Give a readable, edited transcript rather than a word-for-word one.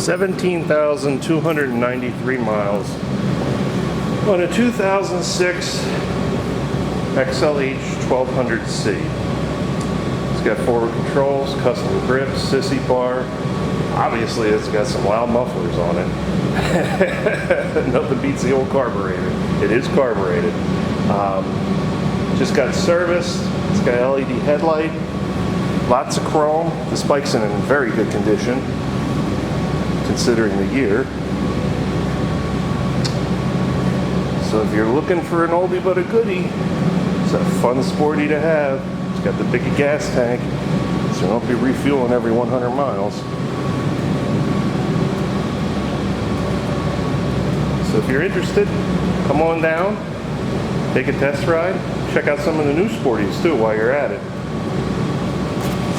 17,293 miles on a 2006 XLH1200C. It's got forward controls, custom grips, Sissy bar. Obviously, it's got some loud mufflers on it. Nothing beats the old carburetor. It is carbureted. Just got serviced. It's got LED headlight. Lots of chrome. This bike's in very good condition, considering the year. So if you're looking for an oldie but a goodie, it's a fun Sporty to have. It's got the big gas tank, so you won't be refueling every 100 miles. So if you're interested, come on down, take a test ride, check out some of the new Sporties too while you're at it.